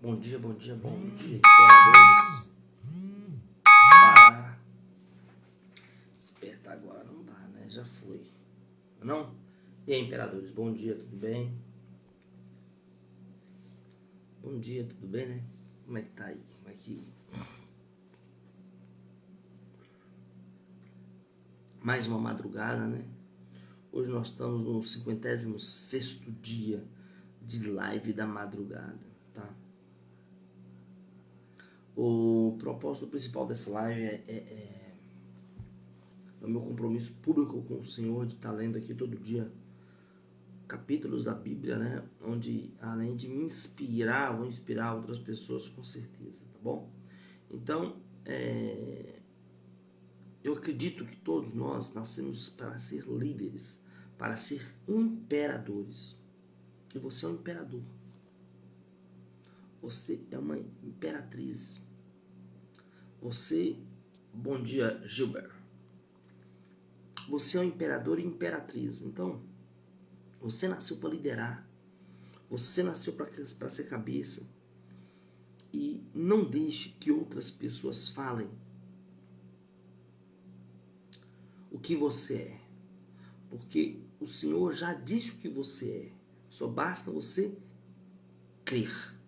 Bom dia, imperadores. Parar. Despertar agora não dá, né? Já foi. Não? E aí, imperadores, bom dia, tudo bem? Bom dia, tudo bem, né? Como é que tá aí? Como é que... Mais uma madrugada, né? Hoje nós estamos no 56º dia de live da madrugada, tá? O propósito principal dessa live é o meu compromisso público com o Senhor de estar lendo aqui todo dia capítulos da Bíblia, né? Onde, além de me inspirar, vou inspirar outras pessoas com certeza, tá bom? Então, eu acredito que todos nós nascemos para ser líderes, para ser imperadores. E você é um imperador. Você é uma imperatriz. Você, bom dia, Gilbert. Você é um imperador e imperatriz. Então, você nasceu para liderar. Você nasceu para ser cabeça. E não deixe que outras pessoas falem o que você é. Porque o Senhor já disse o que você é. Só basta você crer.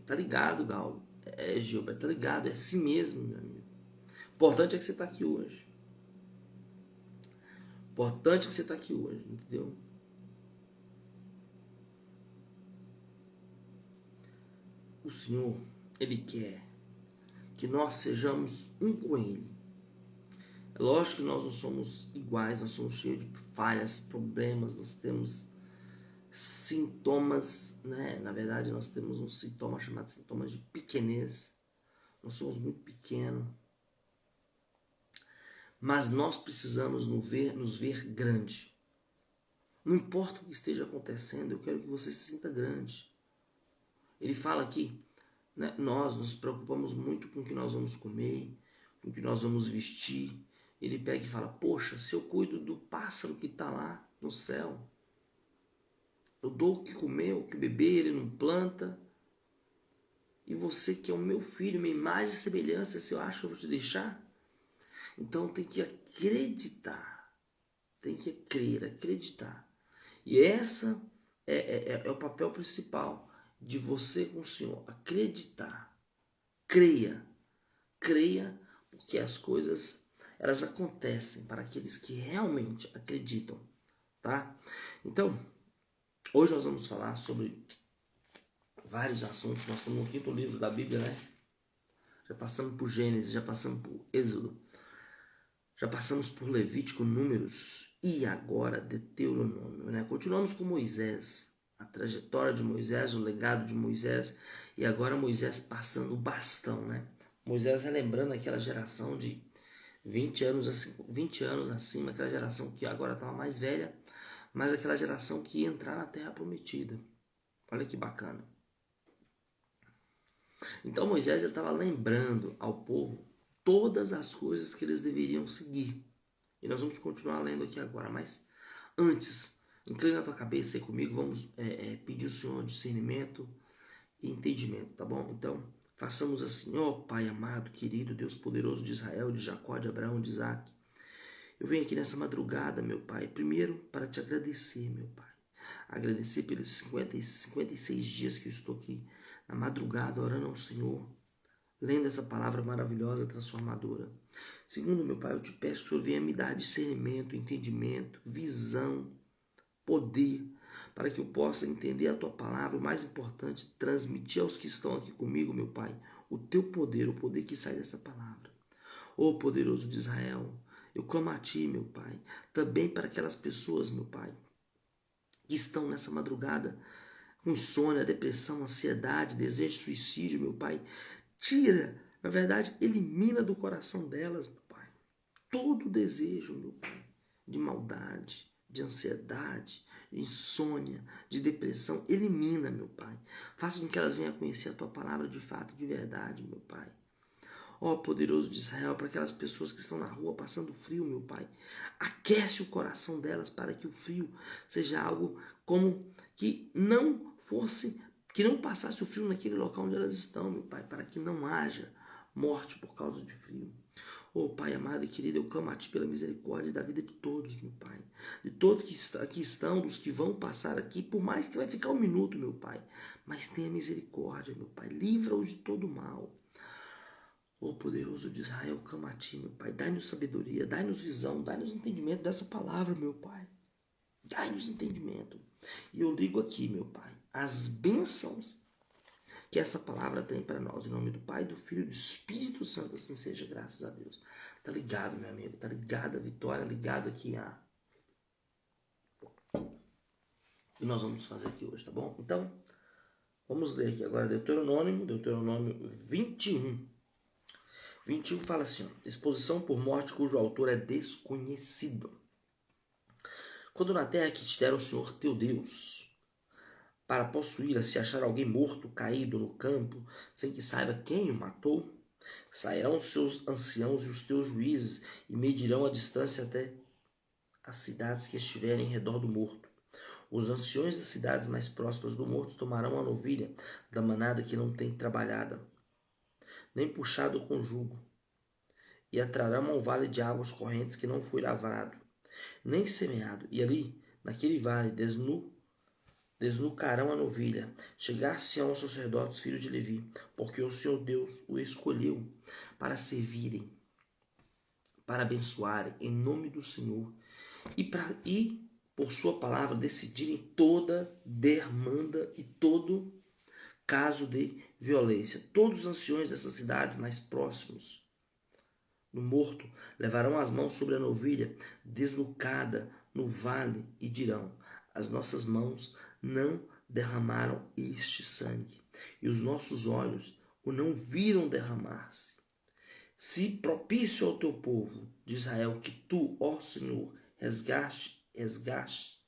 Tá ligado, Gal? Gilbert, tá ligado? É assim mesmo, meu amigo. Importante é que você tá aqui hoje. Importante é que você tá aqui hoje, entendeu? O Senhor, Ele quer que nós sejamos um com Ele. É lógico que nós não somos iguais, nós somos cheios de falhas, problemas, nós temos sintomas, né? Na verdade, nós temos um sintoma chamado sintomas de pequenez. Nós somos muito pequenos. Mas nós precisamos nos ver grande. Não importa o que esteja acontecendo, eu quero que você se sinta grande. Ele fala aqui, né, nós nos preocupamos muito com o que nós vamos comer, com o que nós vamos vestir. Ele pega e fala, poxa, se eu cuido do pássaro que está lá no céu, eu dou o que comer, o que beber, ele não planta. E você que é o meu filho, minha imagem e semelhança, se eu acho que eu vou te deixar? Então tem que acreditar, tem que crer, acreditar. E essa é o papel principal de você com o Senhor, acreditar. Creia, porque as coisas elas acontecem para aqueles que realmente acreditam, tá? Então, hoje nós vamos falar sobre vários assuntos. Nós estamos no 5º livro da Bíblia, né? Já passamos por Gênesis, já passamos por Êxodo, já passamos por Levítico, Números e agora Deuteronômio, né? Continuamos com Moisés, a trajetória de Moisés, o legado de Moisés e agora Moisés passando o bastão, né? Moisés relembrando aquela geração de 20 anos acima, aquela geração que agora estava mais velha, mas aquela geração que ia entrar na Terra Prometida. Olha que bacana. Então Moisés estava lembrando ao povo todas as coisas que eles deveriam seguir. E nós vamos continuar lendo aqui agora, mas antes, inclina a tua cabeça aí comigo, vamos pedir ao Senhor discernimento e entendimento, tá bom? Então, façamos assim, ó Pai amado, querido, Deus poderoso de Israel, de Jacó, de Abraão, de Isaac. Eu venho aqui nessa madrugada, meu Pai, primeiro para te agradecer, meu Pai. Agradecer pelos 56 dias que eu estou aqui na madrugada, orando ao Senhor, lendo essa palavra maravilhosa, transformadora. Segundo, meu Pai, eu te peço que o Senhor venha me dar discernimento, entendimento, visão, poder, para que eu possa entender a tua palavra, o mais importante, transmitir aos que estão aqui comigo, meu Pai, o teu poder, o poder que sai dessa palavra. Ó poderoso de Israel, eu clamo a ti, meu Pai, também para aquelas pessoas, meu Pai, que estão nessa madrugada com insônia, depressão, ansiedade, desejo de suicídio, meu Pai. Tira, na verdade, elimina do coração delas, meu Pai, todo desejo, meu Pai, de maldade, de ansiedade, de insônia, de depressão. Elimina, meu Pai. Faça com que elas venham a conhecer a Tua palavra de fato, de verdade, meu Pai. Ó poderoso de Israel, para aquelas pessoas que estão na rua passando frio, meu Pai. Aquece o coração delas para que o frio seja algo como que não fosse, que não passasse o frio naquele local onde elas estão, meu Pai, para que não haja morte por causa de frio. Oh, Pai amado e querido, eu clamo a Ti pela misericórdia da vida de todos, meu Pai. De todos que aqui estão, dos que vão passar aqui, por mais que vai ficar um minuto, meu Pai. Mas tenha misericórdia, meu Pai. Livra-os de todo mal. Oh, poderoso de Israel, clamo a Ti, meu Pai. Dai-nos sabedoria, dai-nos visão, dai-nos entendimento dessa palavra, meu Pai. Dai-nos entendimento. E eu ligo aqui, meu Pai, as bênçãos que essa palavra tem para nós. Em nome do Pai, do Filho e do Espírito Santo, assim seja, graças a Deus. Tá ligado, meu amigo? Tá ligado a vitória, ligado aqui a... E nós vamos fazer aqui hoje, tá bom? Então, vamos ler aqui agora Deuteronômio 21. 21 fala assim, ó, exposição por morte cujo autor é desconhecido. Quando na terra que te der o Senhor teu Deus, para possuí-la, se achar alguém morto, caído no campo, sem que saiba quem o matou, sairão os seus anciãos e os teus juízes e medirão a distância até as cidades que estiverem em redor do morto. Os anciões das cidades mais próximas do morto tomarão a novilha da manada que não tem trabalhada, nem puxado com jugo, e a trarão ao vale de águas correntes que não foi lavrado, nem semeado, e ali, naquele vale, desnucarão a novilha. Chegar-se-ão os sacerdotes, filhos de Levi, porque o Senhor Deus o escolheu para servirem, para abençoarem em nome do Senhor, e por sua palavra decidirem toda demanda e todo caso de violência. Todos os anciões dessas cidades mais próximos do morto levarão as mãos sobre a novilha desnucada no vale e dirão: as nossas mãos não derramaram este sangue, e os nossos olhos o não viram derramar-se. Se propício ao teu povo de Israel, que tu, ó Senhor, resgataste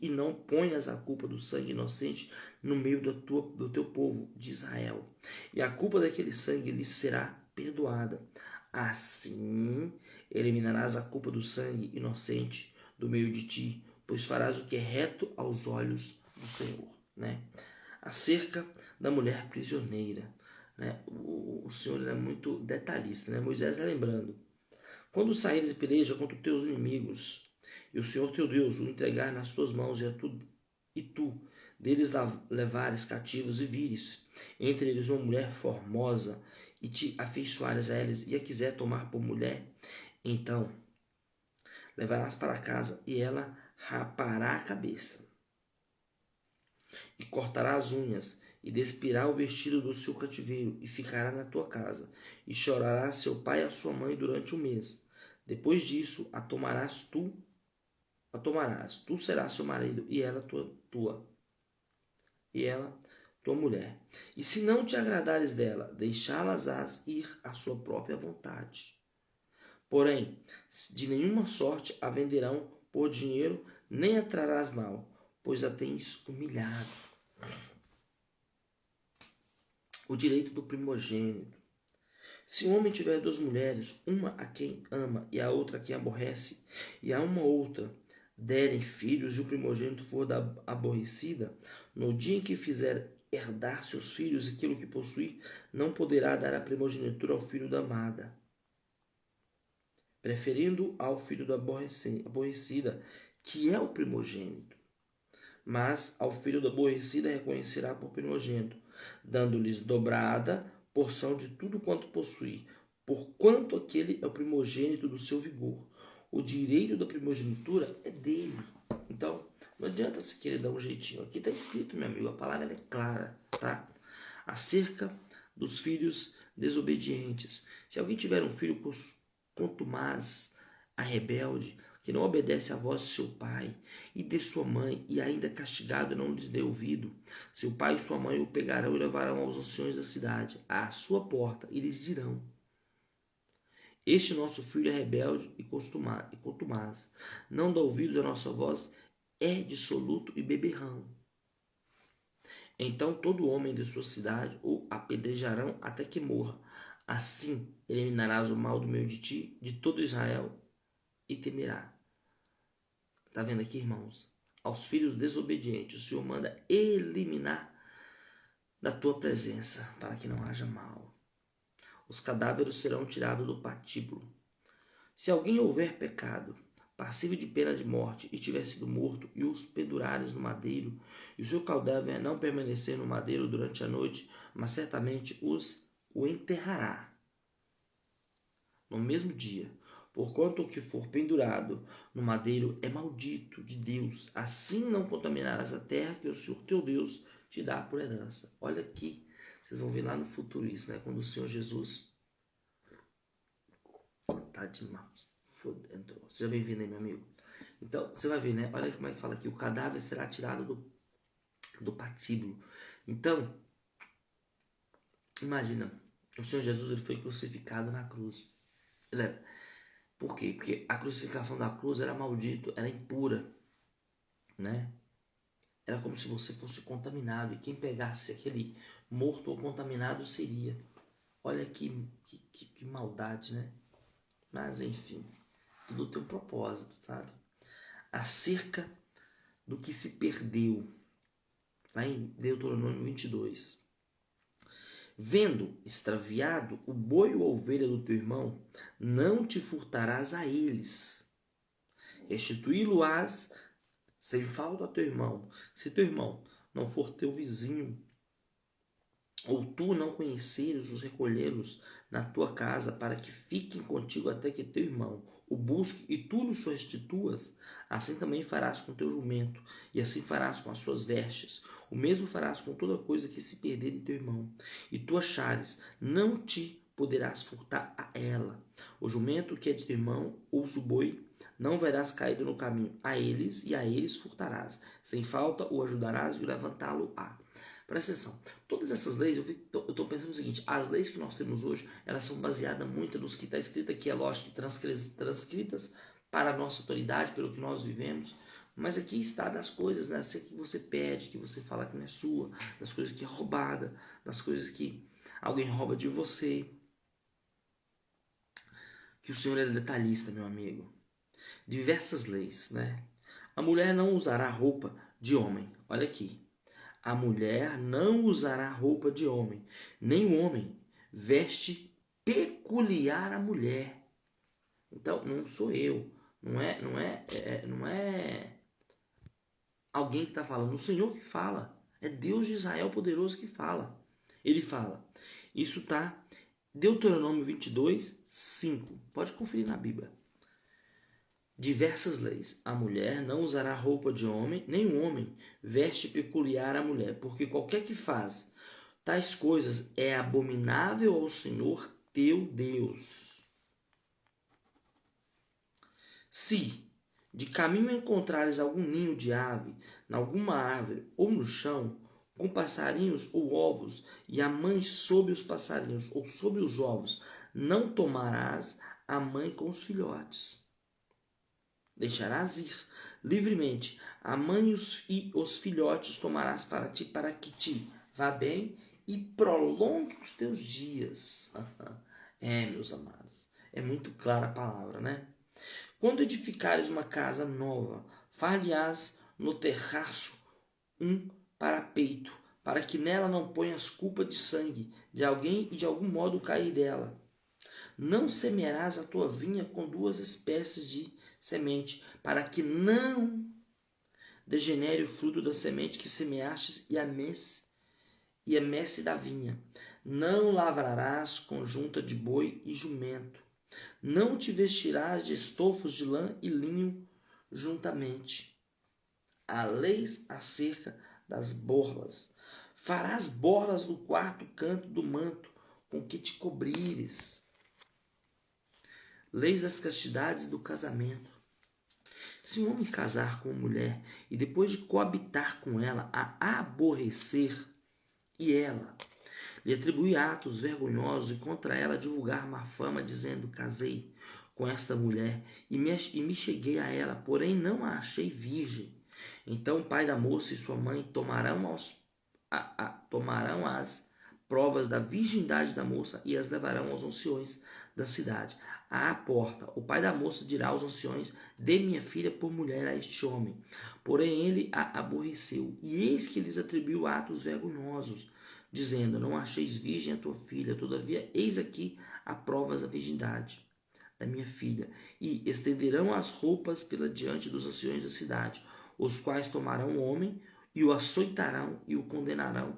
e não ponhas a culpa do sangue inocente no meio do teu povo de Israel, e a culpa daquele sangue lhe será perdoada. Assim eliminarás a culpa do sangue inocente do meio de ti, pois farás o que é reto aos olhos do Senhor. Né? Acerca da mulher prisioneira, né? O Senhor é muito detalhista. Né? Moisés está lembrando: quando saíres e peleja contra os teus inimigos, e o Senhor teu Deus o entregar nas tuas mãos, e tu deles levares cativos e vires entre eles uma mulher formosa, e te afeiçoares a eles, e a quiser tomar por mulher, então levarás para casa, e ela rapará a cabeça, e cortará as unhas, e despirá o vestido do seu cativeiro, e ficará na tua casa, e chorará seu pai e a sua mãe durante 1 mês. Depois disso, a tomarás, tu serás seu marido, e ela tua mulher. E se não te agradares dela, deixá-las-ás ir à sua própria vontade. Porém, de nenhuma sorte a venderão por dinheiro, nem a trarás mal, pois a tens humilhado. O direito do primogênito. Se um homem tiver 2 mulheres, uma a quem ama e a outra a quem aborrece, e a uma outra derem filhos, e o primogênito for da aborrecida, no dia em que fizer herdar seus filhos aquilo que possuir, não poderá dar a primogenitura ao filho da amada, preferindo ao filho da aborrecida, que é o primogênito. Mas ao filho da aborrecida reconhecerá por primogênito, dando-lhes dobrada porção de tudo quanto possuir, porquanto aquele é o primogênito do seu vigor. O direito da primogenitura é dele. Então, não adianta se querer dar um jeitinho. Aqui está escrito, meu amigo, a palavra é clara, tá? Acerca dos filhos desobedientes. Se alguém tiver um filho contumaz, a rebelde, que não obedece à voz de seu pai e de sua mãe, e ainda castigado não lhes dê ouvido, seu pai e sua mãe o pegarão e levarão aos anciões da cidade, à sua porta, e lhes dirão: este nosso filho é rebelde e contumaz, não dá ouvidos à nossa voz, é dissoluto e beberrão. Então todo homem de sua cidade o apedrejarão até que morra. Assim eliminarás o mal do meio de ti, de todo Israel, e temerá. Está vendo aqui, irmãos? Aos filhos desobedientes, o Senhor manda eliminar da tua presença, para que não haja mal. Os cadáveres serão tirados do patíbulo. Se alguém houver pecado, passível de pena de morte, e tiver sido morto, e os pendurares no madeiro, e o seu cadáver não permanecer no madeiro durante a noite, mas certamente o enterrará no mesmo dia. Porquanto o que for pendurado no madeiro é maldito de Deus, assim não contaminarás a terra que o Senhor teu Deus te dá por herança. Olha aqui, vocês vão ver lá no futuro isso, né? Quando o Senhor Jesus tá demais. Entrou. Seja bem-vindo aí, meu amigo. Então, você vai ver, né? Olha como é que fala aqui. O cadáver será tirado do patíbulo. Então, imagina, o Senhor Jesus ele foi crucificado na cruz. Por quê? Porque a crucificação da cruz era maldito, era impura, né? Era como se você fosse contaminado, e quem pegasse aquele morto ou contaminado seria. Olha que maldade, né? Mas enfim, tudo tem um propósito, sabe? Acerca do que se perdeu, lá em Deuteronômio 22. Vendo extraviado o boi ou a ovelha do teu irmão, não te furtarás a eles. Restituí-lo-ás sem falta a teu irmão. Se teu irmão não for teu vizinho, ou tu não conheceres os recolhê-los na tua casa, para que fiquem contigo até que teu irmão o busque e tu lhe restituas, assim também farás com teu jumento, e assim farás com as suas vestes. O mesmo farás com toda coisa que se perder de teu irmão, e tu achares, não te poderás furtar a ela. O jumento que é de teu irmão, ou o boi, não verás caído no caminho a eles, e a eles furtarás. Sem falta o ajudarás e levantá-lo-á. Presta atenção, todas essas leis, eu estou pensando o seguinte, as leis que nós temos hoje, elas são baseadas muito nos que está escrito aqui, é lógico, transcritas para a nossa autoridade, pelo que nós vivemos, mas aqui está das coisas, né, assim, que você pede, que você fala que não é sua, das coisas que é roubada, das coisas que alguém rouba de você, que o Senhor é detalhista, meu amigo. Diversas leis, né? A mulher não usará roupa de homem, olha aqui. A mulher não usará roupa de homem, nem o homem veste peculiar à mulher. Então, não sou eu, não é alguém que está falando, o Senhor que fala, é Deus de Israel poderoso que fala. Ele fala, isso está Deuteronômio 22, 5, pode conferir na Bíblia. Diversas leis. A mulher não usará roupa de homem, nem o homem veste peculiar à mulher, porque qualquer que faz tais coisas é abominável ao Senhor teu Deus. Se de caminho encontrares algum ninho de ave, em alguma árvore ou no chão, com passarinhos ou ovos, e a mãe sob os passarinhos ou sob os ovos, não tomarás a mãe com os filhotes. Deixarás ir livremente a mãe e os filhotes tomarás para ti, para que te vá bem e prolongue os teus dias. Meus amados, é muito clara a palavra, né? Quando edificares uma casa nova, far-lhe-ás no terraço um parapeito, para que nela não ponhas culpa de sangue de alguém e de algum modo cair dela. Não semearás a tua vinha com duas espécies de semente, para que não degenere o fruto da semente que semeastes e a messe da vinha. Não lavrarás conjunta de boi e jumento. Não te vestirás de estofos de lã e linho juntamente. Há leis acerca das borlas. Farás borlas no quarto canto do manto com que te cobrires. Leis das castidades e do casamento. Se um homem casar com uma mulher e depois de coabitar com ela a aborrecer, e ela lhe atribuir atos vergonhosos e contra ela divulgar má fama, dizendo: casei com esta mulher e me cheguei a ela, porém não a achei virgem, então o pai da moça e sua mãe tomarão tomarão as provas da virgindade da moça e as levarão aos anciões da cidade. À porta, o pai da moça dirá aos anciões: dê minha filha por mulher a este homem. Porém ele a aborreceu, e eis que lhes atribuiu atos vergonhosos, dizendo: não acheis virgem a tua filha, todavia eis aqui a provas da virgindade da minha filha. E estenderão as roupas pela diante dos anciões da cidade, os quais tomarão o homem e o açoitarão e o condenarão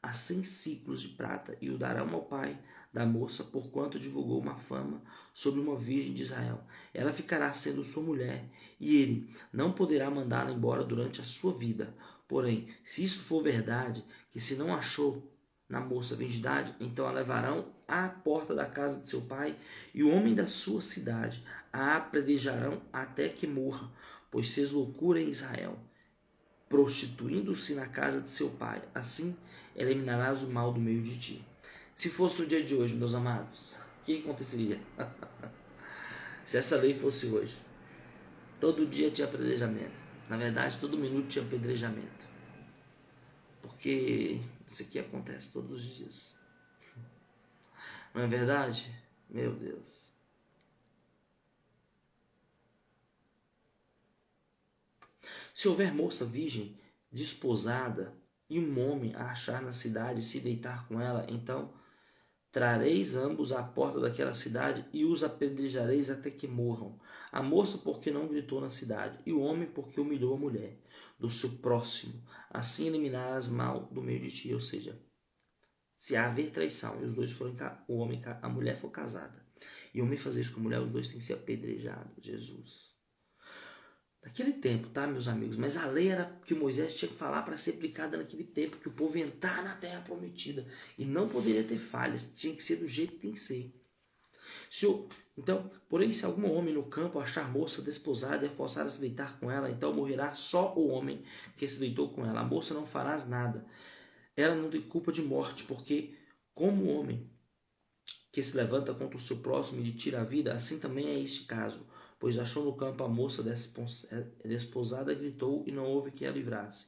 a 100 siclos de prata, e o darão ao pai da moça, porquanto divulgou uma fama sobre uma virgem de Israel. Ela ficará sendo sua mulher, e ele não poderá mandá-la embora durante a sua vida. Porém, se isto for verdade, que se não achou na moça virgindade, então a levarão à porta da casa de seu pai, e o homem da sua cidade a apedrejarão até que morra, pois fez loucura em Israel, prostituindo-se na casa de seu pai. Assim eliminarás o mal do meio de ti. Se fosse no dia de hoje, meus amados, o que aconteceria? Se essa lei fosse hoje, todo dia tinha apedrejamento. Na verdade, todo minuto tinha apedrejamento. Porque isso aqui acontece todos os dias. Não é verdade? Meu Deus. Se houver moça virgem, desposada, e um homem a achar na cidade e se deitar com ela, então trareis ambos à porta daquela cidade e os apedrejareis até que morram. A moça porque não gritou na cidade, e o homem porque humilhou a mulher do seu próximo. Assim eliminarás mal do meio de ti. Ou seja, se haver traição e os dois forem, a mulher for casada e o homem fazer isso com a mulher, os dois têm que ser apedrejados. Jesus. Naquele tempo, tá, meus amigos? Mas a lei era que Moisés tinha que falar para ser aplicada naquele tempo, que o povo ia entrar na terra prometida e não poderia ter falhas, tinha que ser do jeito que tem que ser. Então, porém, se algum homem no campo achar moça desposada e forçar a se deitar com ela, então morrerá só o homem que se deitou com ela. A moça não fará nada. Ela não tem culpa de morte, porque como o homem que se levanta contra o seu próximo e lhe tira a vida, assim também é este caso. Pois achou no campo a moça desposada, gritou, e não houve quem a livrasse.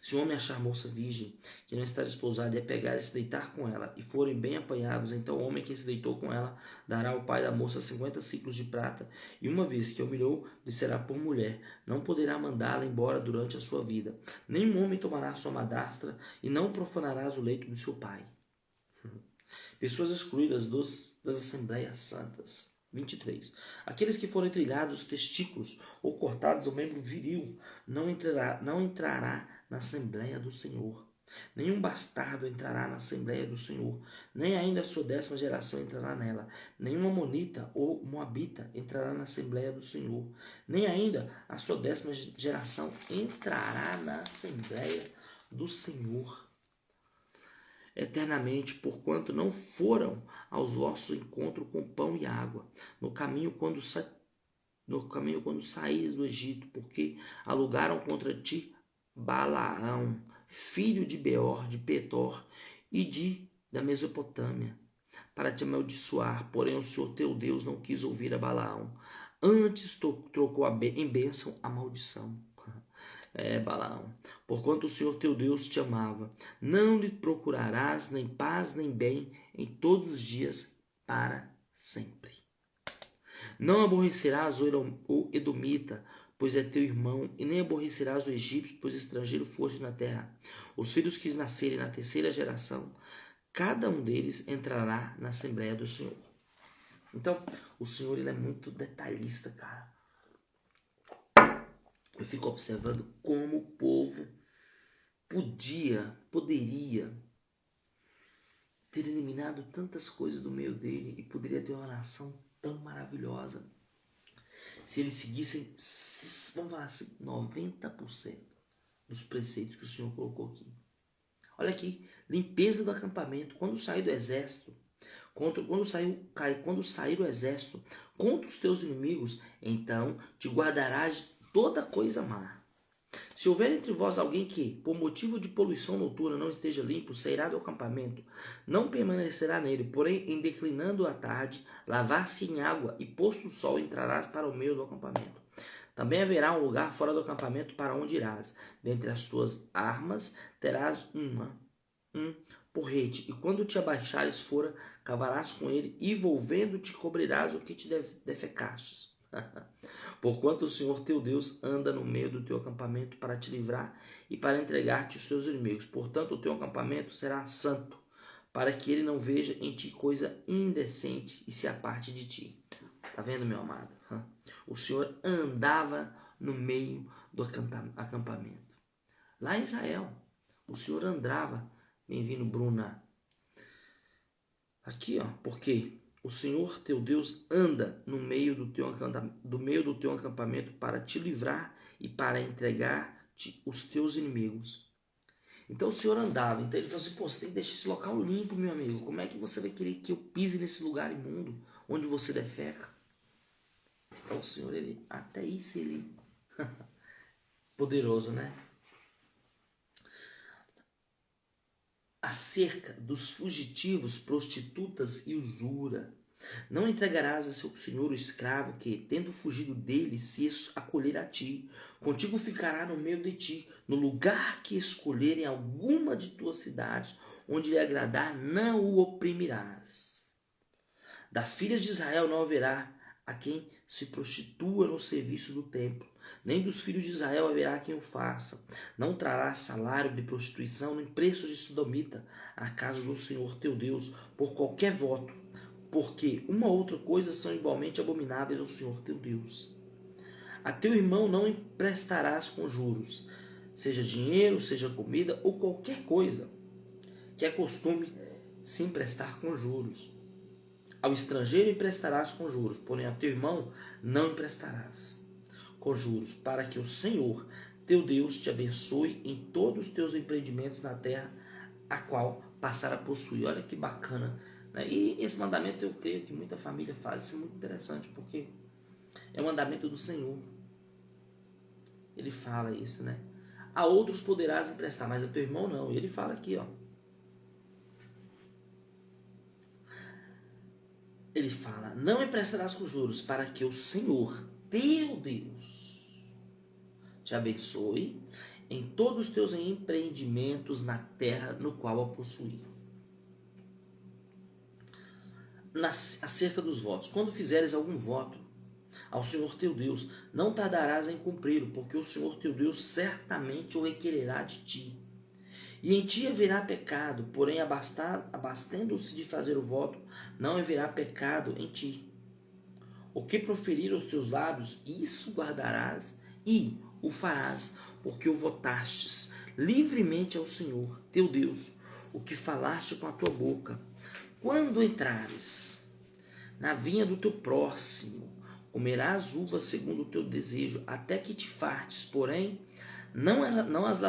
Se o homem achar moça virgem, que não está desposada, e a pegar e se deitar com ela, e forem bem apanhados, então o homem que se deitou com ela dará ao pai da moça 50 ciclos de prata, e uma vez que a humilhou, lhe será por mulher, não poderá mandá-la embora durante a sua vida. Nenhum homem tomará sua madrastra, e não profanarás o leito do seu pai. Pessoas excluídas das Assembleias Santas. 23. Aqueles que forem trilhados os testículos ou cortados o membro viril não entrará na Assembleia do Senhor. Nenhum bastardo entrará na Assembleia do Senhor, nem ainda a sua 10ª geração entrará nela. Nenhum amonita ou moabita entrará na Assembleia do Senhor, nem ainda a sua 10ª geração entrará na Assembleia do Senhor eternamente, porquanto não foram aos vossos encontros com pão e água, no caminho quando saíres do Egito, porque alugaram contra ti Balaão, filho de Beor, de Petor e da Mesopotâmia, para te amaldiçoar. Porém o Senhor teu Deus não quis ouvir a Balaão, antes trocou em bênção a maldição. Balaão, porquanto o Senhor teu Deus te amava, não lhe procurarás nem paz nem bem em todos os dias para sempre. Não aborrecerás o edomita, pois é teu irmão, e nem aborrecerás o egípcio, pois estrangeiro foste na terra. Os filhos que nascerem na 3ª geração, cada um deles entrará na Assembleia do Senhor. Então, o Senhor ele é muito detalhista, cara. Eu fico observando como o povo poderia ter eliminado tantas coisas do meio dele e poderia ter uma nação tão maravilhosa se eles seguissem, vamos falar assim, 90% dos preceitos que o Senhor colocou aqui. Olha aqui, limpeza do acampamento. Quando sair do exército, quando sair o exército contra os teus inimigos, então te guardarás de toda coisa má. Se houver entre vós alguém que, por motivo de poluição noturna, não esteja limpo, sairá do acampamento, não permanecerá nele, porém, em declinando a tarde, lavar-se em água e posto o sol, entrarás para o meio do acampamento. Também haverá um lugar fora do acampamento para onde irás. Dentre as tuas armas terás uma, um porrete, e quando te abaixares fora, cavarás com ele, e volvendo-te cobrirás o que te defecastes. Porquanto o Senhor teu Deus anda no meio do teu acampamento para te livrar e para entregar-te os teus inimigos. Portanto, o teu acampamento será santo, para que ele não veja em ti coisa indecente e se aparte de ti. Tá vendo, meu amado? O Senhor andava no meio do acampamento. Lá em Israel, o Senhor andava. Bem-vindo, Bruna. Aqui, ó, porque o Senhor teu Deus anda no meio do teu acampamento para te livrar e para entregar-te os teus inimigos. Então o Senhor andava. Então ele falou assim: pô, você tem que deixar esse local limpo, meu amigo. Como é que você vai querer que eu pise nesse lugar imundo onde você defeca? Então o Senhor, ele, até isso ele poderoso, né? Acerca dos fugitivos, prostitutas e usura. Não entregarás a seu senhor o escravo que, tendo fugido dele, se acolher a ti. Contigo ficará no meio de ti, no lugar que escolher em alguma de tuas cidades, onde lhe agradar, não o oprimirás. Das filhas de Israel não haverá a quem se prostitua no serviço do templo, nem dos filhos de Israel haverá quem o faça. Não trarás salário de prostituição, nem preço de sodomita à casa do Senhor teu Deus, por qualquer voto, porque uma outra coisa são igualmente abomináveis ao Senhor teu Deus. A teu irmão não emprestarás com juros, seja dinheiro, seja comida ou qualquer coisa, que é costume se emprestar com juros. Ao estrangeiro emprestarás com juros, porém a teu irmão não emprestarás com juros, para que o Senhor teu Deus te abençoe em todos os teus empreendimentos na terra, a qual passar a possuir. Olha que bacana. E esse mandamento eu creio que muita família faz. Isso é muito interessante, porque é o mandamento do Senhor. Ele fala isso, né? A outros poderás emprestar, mas a teu irmão não. E ele fala aqui, ó. Ele fala: não emprestarás com juros, para que o Senhor teu Deus te abençoe em todos os teus empreendimentos na terra no qual a possuir. Acerca dos votos: quando fizeres algum voto ao Senhor teu Deus, não tardarás em cumpri-lo, porque o Senhor teu Deus certamente o requererá de ti. E em ti haverá pecado, porém abastando-se de fazer o voto, não haverá pecado em ti. O que proferir os teus lábios, isso guardarás e o farás, porque o votastes livremente ao Senhor teu Deus, o que falaste com a tua boca. Quando entrares na vinha do teu próximo, comerás uvas segundo o teu desejo, até que te fartes, porém não as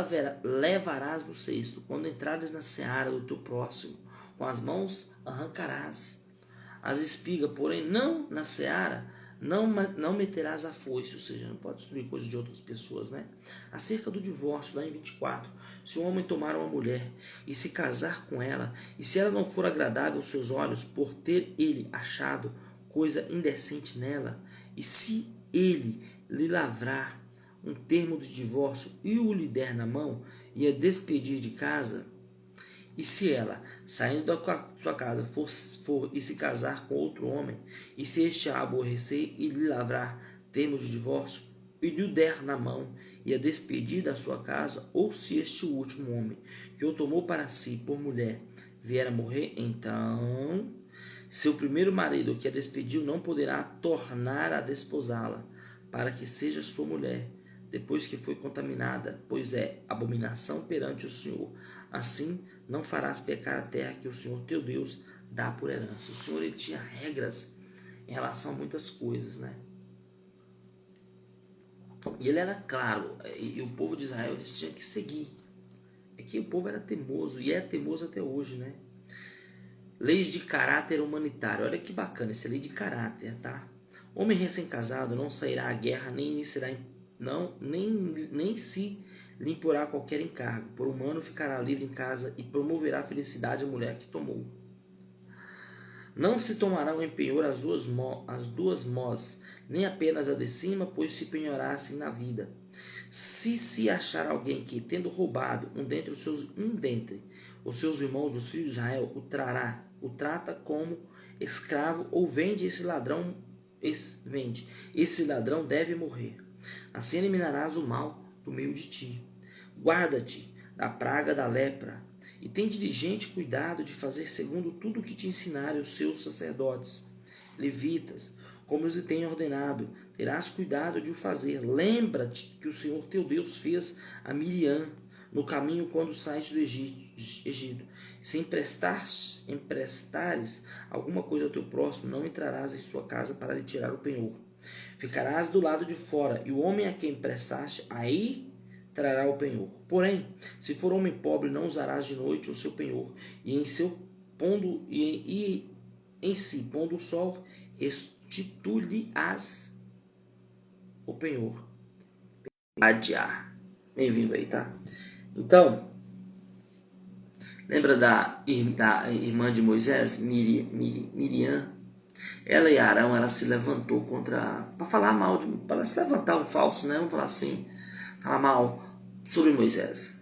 levarás no cesto. Quando entrares na seara do teu próximo, com as mãos arrancarás as espigas, porém não na seara, não meterás a foice, ou seja, não pode destruir coisas de outras pessoas, né? Acerca do divórcio, lá em 24, se um homem tomar uma mulher e se casar com ela, e se ela não for agradável aos seus olhos, por ter ele achado coisa indecente nela, e se ele lhe lavrar um termo de divórcio e o lhe der na mão e a despedir de casa, e se ela, saindo da sua casa, for e se casar com outro homem, e se este a aborrecer e lhe lavrar termos de divórcio e lhe der na mão e a despedir da sua casa, ou se este último homem que o tomou para si por mulher vier a morrer, então seu primeiro marido que a despediu não poderá tornar a desposá-la, para que seja sua mulher, depois que foi contaminada, pois é abominação perante o Senhor. Assim não farás pecar a terra que o Senhor teu Deus dá por herança. O Senhor, ele tinha regras em relação a muitas coisas, né? E ele era claro, e o povo de Israel, eles tinham que seguir. É que o povo era teimoso, e é teimoso até hoje, né? Leis de caráter humanitário. Olha que bacana, essa é lei de caráter, tá? Homem recém-casado não sairá à guerra, nem se lhe imporá qualquer encargo. Por um ano ficará livre em casa e promoverá felicidade à mulher que tomou. Não se tomarão em penhor as duas mós, nem apenas a de cima, pois se penhorassem na vida. Se achar alguém que, tendo roubado um dentre os seus irmãos, os filhos de Israel, o trata como escravo ou vende esse ladrão, esse ladrão deve morrer. Assim eliminarás o mal do meio de ti. Guarda-te da praga da lepra, e tem diligente cuidado de fazer segundo tudo o que te ensinarem os seus sacerdotes, levitas, como os tenho ordenado. Terás cuidado de o fazer. Lembra-te que o Senhor teu Deus fez a Miriam no caminho quando saíste do Egito. Se emprestares alguma coisa ao teu próximo, não entrarás em sua casa para lhe tirar o penhor. Ficarás do lado de fora, e o homem a quem emprestaste, aí trará o penhor. Porém, se for homem pobre, não usarás de noite o seu penhor, e em si pondo o sol, restitui-lhe-ás o penhor. Adiar. Bem-vindo aí, tá? Então, lembra da irmã de Moisés, Miriam? Ela e Arão, ela se levantou para falar mal, para se levantar um falso, né? Vamos falar assim, falar mal sobre Moisés.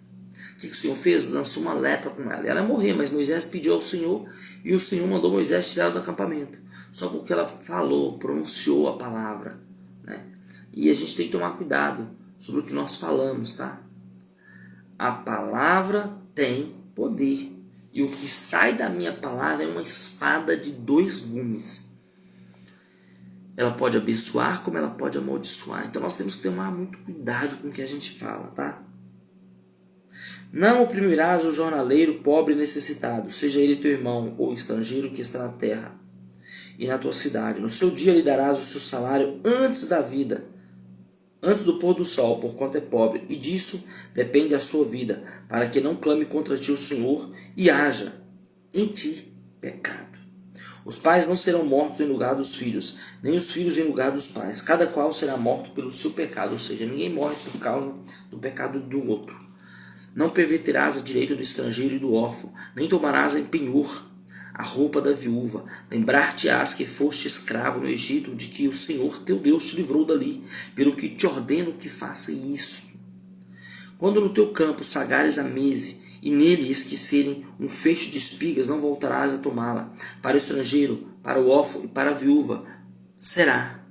O que o Senhor fez? Lançou uma lepra com ela. Ela ia morrer, mas Moisés pediu ao Senhor, e o Senhor mandou Moisés tirar ela do acampamento. Só porque ela falou, pronunciou a palavra, né? E a gente tem que tomar cuidado sobre o que nós falamos, tá? A palavra tem poder. E o que sai da minha palavra é uma espada de 2 gumes. Ela pode abençoar como ela pode amaldiçoar. Então nós temos que tomar muito cuidado com o que a gente fala, tá? Não oprimirás o jornaleiro pobre e necessitado, seja ele teu irmão ou estrangeiro que está na terra e na tua cidade. No seu dia lhe darás o seu salário antes do pôr do sol, porquanto é pobre, e disso depende a sua vida, para que não clame contra ti o Senhor e haja em ti pecado. Os pais não serão mortos em lugar dos filhos, nem os filhos em lugar dos pais. Cada qual será morto pelo seu pecado, ou seja, ninguém morre por causa do pecado do outro. Não perverterás a direito do estrangeiro e do órfão, nem tomarás em penhor a roupa da viúva. Lembrar-te-ás que foste escravo no Egito, de que o Senhor teu Deus te livrou dali, pelo que te ordeno que faça isto. Quando no teu campo sagares a mese, e nele esquecerem um feixe de espigas, não voltarás a tomá-la. Para o estrangeiro, para o órfão e para a viúva será,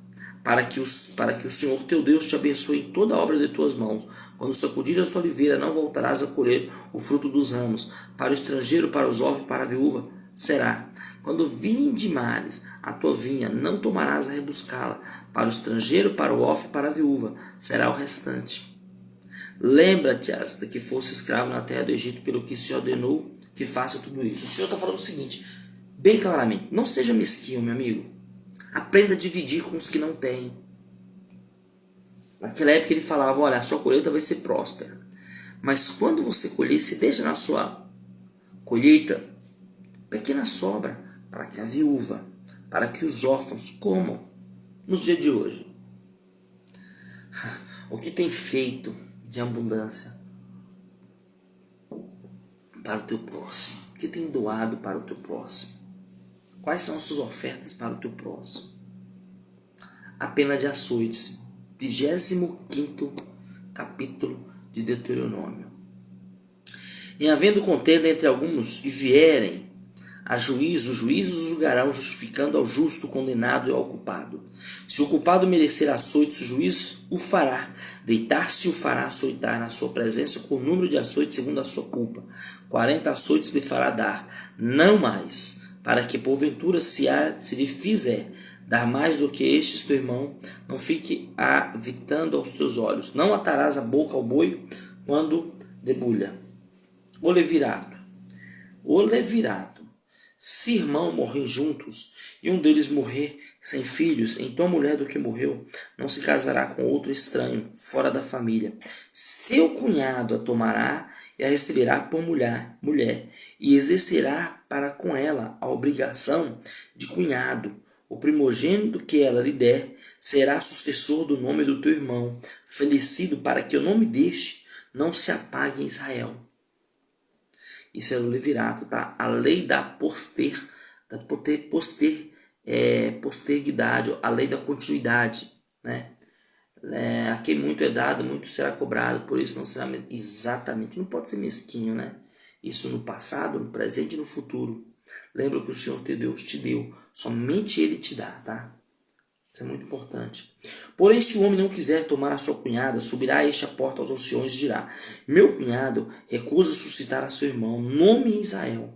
para que o Senhor teu Deus te abençoe em toda a obra de tuas mãos. Quando sacudires a tua oliveira, não voltarás a colher o fruto dos ramos. Para o estrangeiro, para os órfãos e para a viúva será. Quando vindimares a tua vinha, não tomarás a rebuscá-la. Para o estrangeiro, para o órfão e para a viúva será o restante. Lembra-te de que fosse escravo na terra do Egito, pelo que se ordenou que faça tudo isso. O Senhor está falando o seguinte, bem claramente, não seja mesquinho, meu amigo. Aprenda a dividir com os que não têm. Naquela época ele falava, olha, a sua colheita vai ser próspera. Mas quando você colher, se deixa na sua colheita pequena sobra para que a viúva, para que os órfãos comam nos dias de hoje. O que tem feito de abundância para o teu próximo? O que tem doado para o teu próximo? Quais são as suas ofertas para o teu próximo? A pena de açoites, 25º capítulo de Deuteronômio. Em havendo contenda entre alguns e vierem a juízo, os juízos julgarão, justificando ao justo, condenado e ao culpado. Se o culpado merecer açoites, o juiz o fará. Deitar-se o fará açoitar na sua presença com o número de açoites segundo a sua culpa. 40 açoites lhe fará dar, não mais, para que porventura se lhe fizer dar mais do que estes teu irmão, não fique avitando aos teus olhos. Não atarás a boca ao boi quando debulha. O levirato. Se irmão morrer juntos, e um deles morrer sem filhos, então a mulher do que morreu não se casará com outro estranho, fora da família. Seu cunhado a tomará e a receberá por mulher, e exercerá para com ela a obrigação de cunhado. O primogênito que ela lhe der será sucessor do nome do teu irmão, falecido, para que o nome deste não se apague em Israel. Isso é o levirato, tá? A lei da posteridade, a lei da continuidade, né? A quem muito é dado, muito será cobrado, por isso não será exatamente, não pode ser mesquinho, né? Isso no passado, no presente e no futuro. Lembra que o Senhor teu Deus te deu, somente Ele te dá, tá? Isso é muito importante. Porém, se o homem não quiser tomar a sua cunhada, subirá este à porta aos anciões e dirá: meu cunhado recusa suscitar a seu irmão, nome em Israel.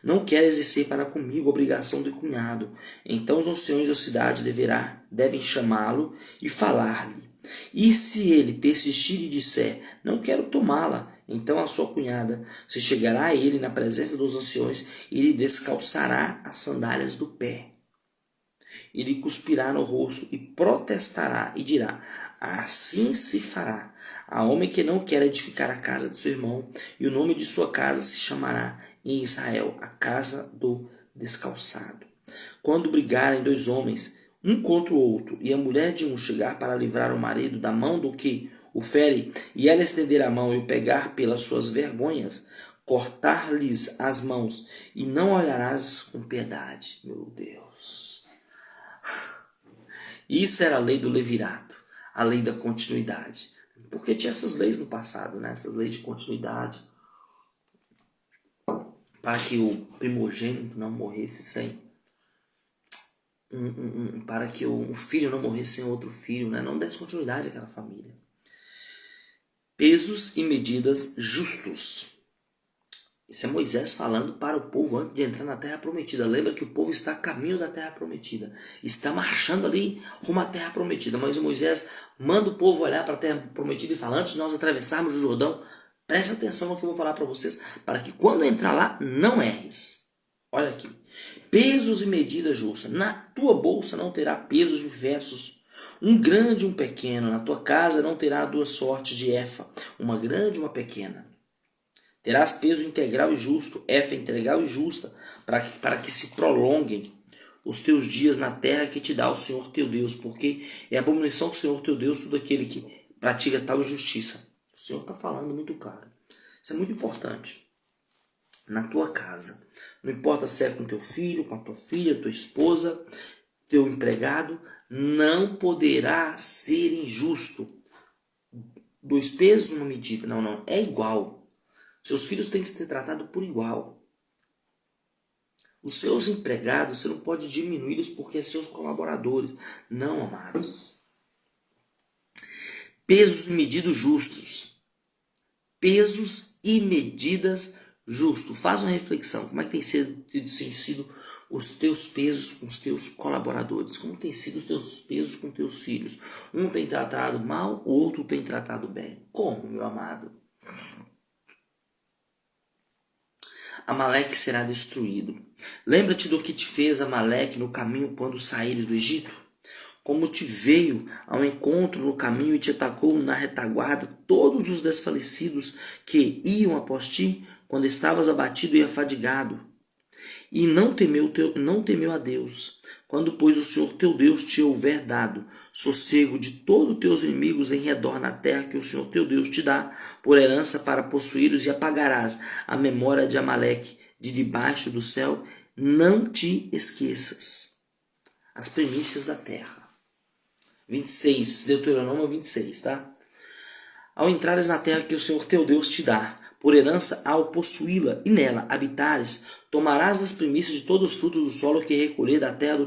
Não quer exercer para comigo a obrigação de cunhado. Então os anciões da cidade devem chamá-lo e falar-lhe. E se ele persistir e disser: não quero tomá-la, então a sua cunhada se chegará a ele na presença dos anciões e lhe descalçará as sandálias do pé. Ele cuspirá no rosto e protestará e dirá: assim se fará a homem que não quer edificar a casa de seu irmão, e o nome de sua casa se chamará em Israel a casa do descalçado. Quando brigarem dois homens, um contra o outro, e a mulher de um chegar para livrar o marido da mão do que o fere, e ela estender a mão e o pegar pelas suas vergonhas, cortar-lhes as mãos, e não olharás com piedade. Meu Deus. Isso era a lei do levirato, a lei da continuidade. Porque tinha essas leis no passado, né? Essas leis de continuidade, para que o primogênito não morresse sem para que o filho não morresse sem outro filho, né? Não desse continuidade àquela família. Pesos e medidas justos. Isso é Moisés falando para o povo antes de entrar na Terra Prometida. Lembra que o povo está a caminho da Terra Prometida. Está marchando ali rumo à Terra Prometida. Mas o Moisés manda o povo olhar para a Terra Prometida e fala: antes de nós atravessarmos o Jordão, preste atenção no que eu vou falar para vocês, para que quando entrar lá, não erres. Olha aqui. Pesos e medidas justas. Na tua bolsa não terá pesos diversos, um grande e um pequeno. Na tua casa não terá duas sortes de efa, uma grande e uma pequena. Terás peso integral e justo, efa integral e justa, para que se prolonguem os teus dias na terra que te dá o Senhor teu Deus, porque é abominação do Senhor teu Deus todo aquele que pratica tal injustiça. O Senhor está falando muito claro. Isso é muito importante. Na tua casa, não importa se é com teu filho, com a tua filha, tua esposa, teu empregado, não poderá ser injusto. Dois pesos, uma medida. Não, é igual. Seus filhos têm que ser tratados por igual. Os seus empregados, você não pode diminuí-los porque são seus colaboradores. Não, amados. Pesos e medidas justos. Pesos e medidas justos. Faz uma reflexão. Como é que tem sido os teus pesos com os teus colaboradores? Como tem sido os teus pesos com teus filhos? Um tem tratado mal, o outro tem tratado bem. Como, meu amado? Amaleque será destruído. Lembra-te do que te fez Amaleque no caminho quando saíres do Egito? Como te veio ao encontro no caminho e te atacou na retaguarda todos os desfalecidos que iam após ti, quando estavas abatido e afadigado. E não temeu a Deus. Quando, pois, o Senhor teu Deus te houver dado sossego de todos os teus inimigos em redor na terra que o Senhor teu Deus te dá, por herança para possuí-los, e apagarás a memória de Amaleque de debaixo do céu, não te esqueças. As primícias da terra. 26, Deuteronômio 26, tá? Ao entrares na terra que o Senhor teu Deus te dá, por herança ao possuí-la, e nela habitares, tomarás as primícias de todos os frutos do solo que recolher da terra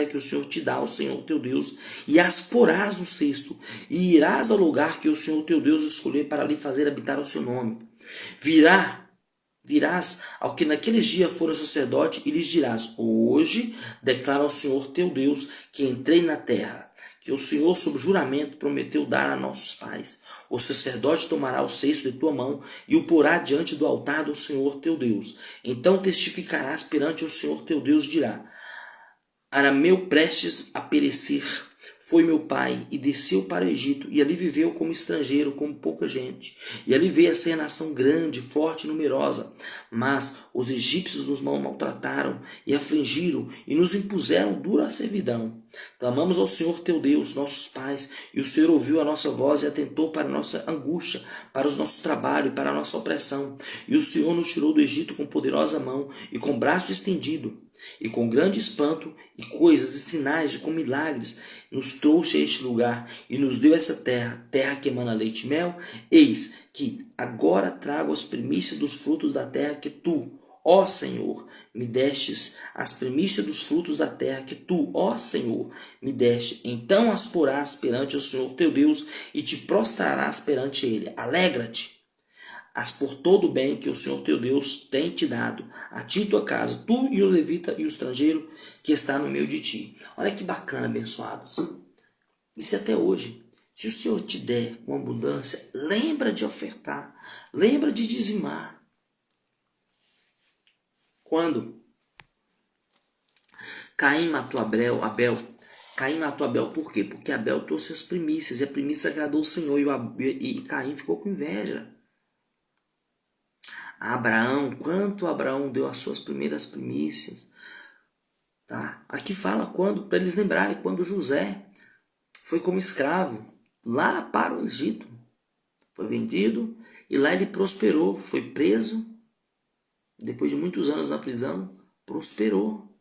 que o Senhor te dá, o Senhor teu Deus, e as porás no cesto, e irás ao lugar que o Senhor teu Deus escolher para lhe fazer habitar o seu nome. Virás ao que naqueles dias for sacerdote e lhes dirás: hoje declara ao Senhor teu Deus que entrei na terra, que o Senhor, sob juramento, prometeu dar a nossos pais. O sacerdote tomará o cesto de tua mão e o porá diante do altar do Senhor teu Deus. Então testificarás perante o Senhor teu Deus e dirá: Arameu prestes a perecer foi meu pai, e desceu para o Egito, e ali viveu como estrangeiro, como pouca gente. E ali veio a ser nação grande, forte e numerosa. Mas os egípcios nos maltrataram, e afligiram, e nos impuseram dura servidão. Clamamos ao Senhor teu Deus, nossos pais, e o Senhor ouviu a nossa voz e atentou para a nossa angústia, para os nossos trabalhos e para a nossa opressão. E o Senhor nos tirou do Egito com poderosa mão e com braço estendido. e com grande espanto e coisas e sinais e com milagres nos trouxe a este lugar e nos deu essa terra, terra que emana leite e mel. Eis que agora trago as primícias dos frutos da terra que tu, ó Senhor, me destes, as primícias dos frutos da terra que tu, ó Senhor, me deste. Então as porás perante o Senhor teu Deus e te prostrarás perante ele. Alegra-te as por todo o bem que o Senhor teu Deus tem te dado, a ti e tua casa, tu e o levita e o estrangeiro que está no meio de ti. Olha que bacana, abençoados. Isso até hoje. Se o Senhor te der uma abundância, lembra de ofertar, lembra de dizimar. Quando Caim matou Abel, Caim matou Abel por quê? Porque Abel trouxe as primícias e a primícia agradou o Senhor e Caim ficou com inveja. A Abraão, quanto Abraão deu as suas primeiras primícias. Tá? Aqui fala quando, para eles lembrarem, quando José foi como escravo lá para o Egito. Foi vendido e lá ele prosperou, foi preso. Depois de muitos anos na prisão, prosperou.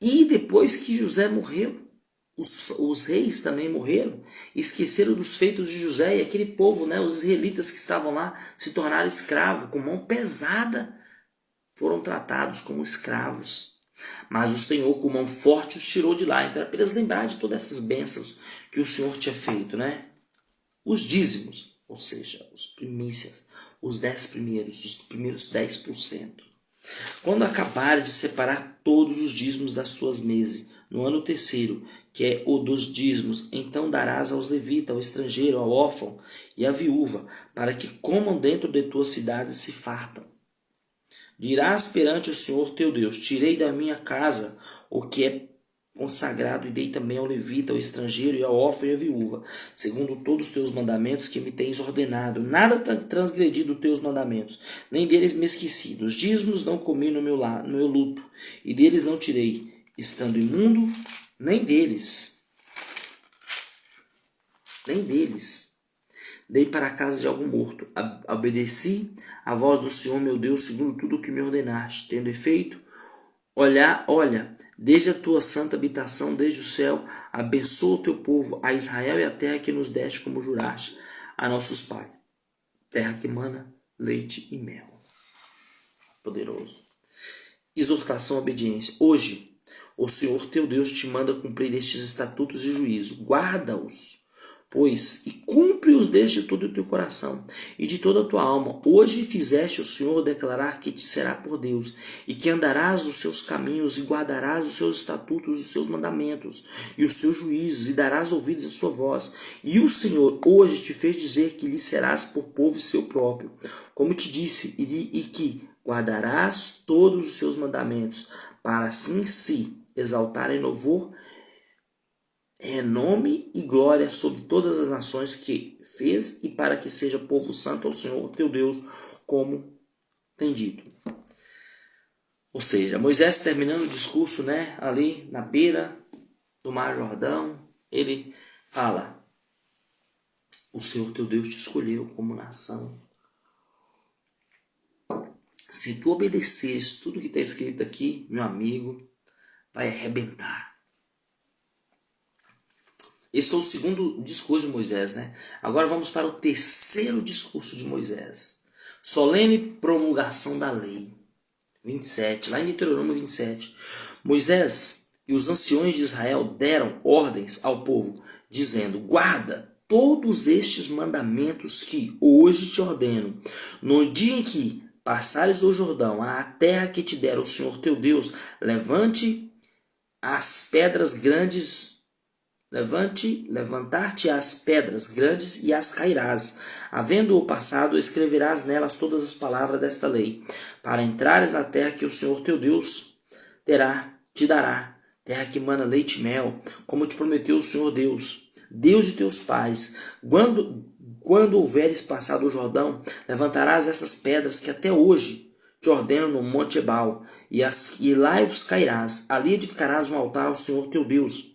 E depois que José morreu, os reis também morreram, esqueceram dos feitos de José e aquele povo, né, os israelitas que estavam lá, se tornaram escravos, com mão pesada, foram tratados como escravos. Mas o Senhor, com mão forte, os tirou de lá. Então era para eles lembrar de todas essas bênçãos que o Senhor tinha feito, né? Os dízimos, ou seja, os primícias, os 10 primeiros, os primeiros 10%. Quando acabares de separar todos os dízimos das tuas mesas, no ano terceiro, que é o dos dízimos, então darás aos levitas, ao estrangeiro, ao órfão e à viúva, para que comam dentro de tua cidade e se fartam. Dirás perante o Senhor teu Deus: tirei da minha casa o que é consagrado e dei também ao levita, ao estrangeiro e ao órfão e à viúva, segundo todos os teus mandamentos que me tens ordenado. Nada transgredi dos teus mandamentos, nem deles me esqueci. Dos dízimos não comi no meu luto, e deles não tirei, estando imundo, nem deles. Dei para a casa de algum morto. Obedeci à voz do Senhor meu Deus, segundo tudo o que me ordenaste. Tendo efeito, olha, desde a tua santa habitação, desde o céu, abençoa o teu povo, a Israel e a terra que nos deste como juraste a nossos pais. Terra que emana leite e mel. Poderoso. Exortação à obediência. Hoje, o Senhor teu Deus te manda cumprir estes estatutos e juízo. Guarda-os, pois, e cumpre-os desde todo o teu coração e de toda a tua alma. Hoje fizeste o Senhor declarar que te será por Deus, e que andarás nos seus caminhos, e guardarás os seus estatutos, os seus mandamentos, e os seus juízos, e darás ouvidos à sua voz. E o Senhor hoje te fez dizer que lhe serás por povo seu próprio, como te disse, e que guardarás todos os seus mandamentos, para assim se exaltar em louvor, renome e glória sobre todas as nações que fez, e para que seja povo santo ao Senhor teu Deus, como tem dito. Ou seja, Moisés terminando o discurso, né, ali na beira do Mar Jordão, ele fala: o Senhor teu Deus te escolheu como nação. Se tu obedeceres tudo que está escrito aqui, meu amigo, vai arrebentar. Esse foi o segundo discurso de Moisés, né? Agora vamos para o terceiro discurso de Moisés. Solene promulgação da lei. 27, lá em Deuteronômio 27. Moisés e os anciões de Israel deram ordens ao povo, dizendo: guarda todos estes mandamentos que hoje te ordeno. No dia em que passares o Jordão, à terra que te dera o Senhor teu Deus, levantar-te as pedras grandes e as cairás. Havendo-o passado, escreverás nelas todas as palavras desta lei, para entrares na terra que o Senhor teu Deus te dará, terra que emana leite e mel, como te prometeu o Senhor Deus, Deus de teus pais. Quando houveres passado o Jordão, levantarás essas pedras que até hoje te ordeno no monte Ebal, e lá os cairás. Ali edificarás um altar ao Senhor teu Deus.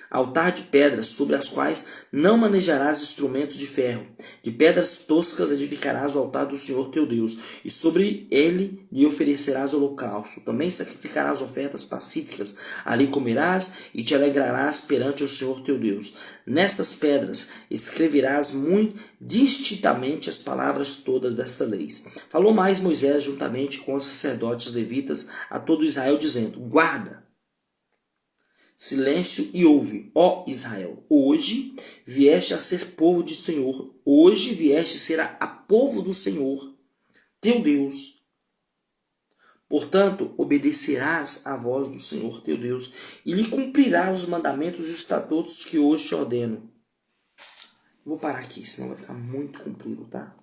altar de pedras, sobre as quais não manejarás instrumentos de ferro. De pedras toscas edificarás o altar do Senhor teu Deus, e sobre ele lhe oferecerás holocausto. Também sacrificarás ofertas pacíficas. Ali comerás e te alegrarás perante o Senhor teu Deus. Nestas pedras escreverás muito distintamente as palavras todas desta lei. Falou mais Moisés juntamente com os sacerdotes levitas a todo Israel, dizendo: guarda, silêncio e ouve, ó Israel. Hoje vieste a ser povo do Senhor. Hoje vieste a ser a povo do Senhor, teu Deus. Portanto, obedecerás à voz do Senhor teu Deus e lhe cumprirás os mandamentos e os estatutos que hoje te ordeno. Vou parar aqui, senão vai ficar muito comprido, tá?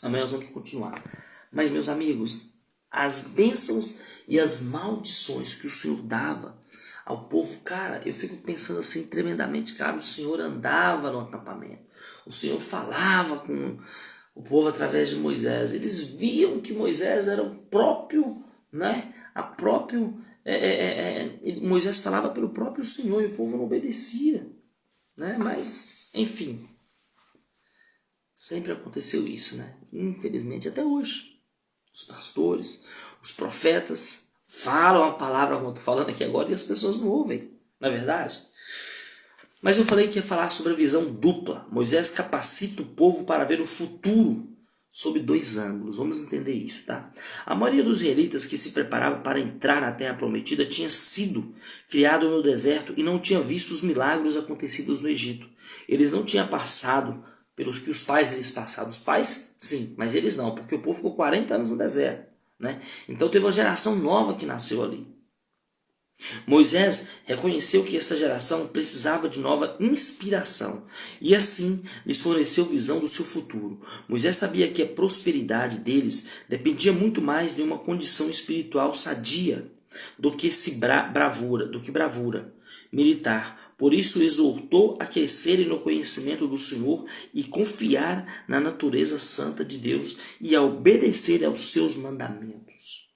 Amanhã nós vamos continuar. Mas, meus amigos, as bênçãos e as maldições que o Senhor dava ao povo, cara, eu fico pensando assim tremendamente, cara, o Senhor andava no acampamento, o Senhor falava com o povo através de Moisés, eles viam que Moisés era o próprio, né, Moisés falava pelo próprio Senhor e o povo não obedecia, né, mas, enfim, sempre aconteceu isso, né, infelizmente até hoje, os pastores, os profetas falam a palavra como eu estou falando aqui agora e as pessoas não ouvem, não é verdade? Mas eu falei que ia falar sobre a visão dupla. Moisés capacita o povo para ver o futuro sob dois ângulos. Vamos entender isso, tá? A maioria dos israelitas que se preparava para entrar na terra prometida tinha sido criado no deserto e não tinha visto os milagres acontecidos no Egito. Eles não tinham passado pelos que os pais deles passaram. Os pais, sim, mas eles não, porque o povo ficou 40 anos no deserto, né? Então teve uma geração nova que nasceu ali. Moisés reconheceu que essa geração precisava de nova inspiração e assim lhes forneceu visão do seu futuro. Moisés sabia que a prosperidade deles dependia muito mais de uma condição espiritual sadia do que bravura militar. Por isso exortou a crescerem no conhecimento do Senhor e confiar na natureza santa de Deus e a obedecer aos seus mandamentos.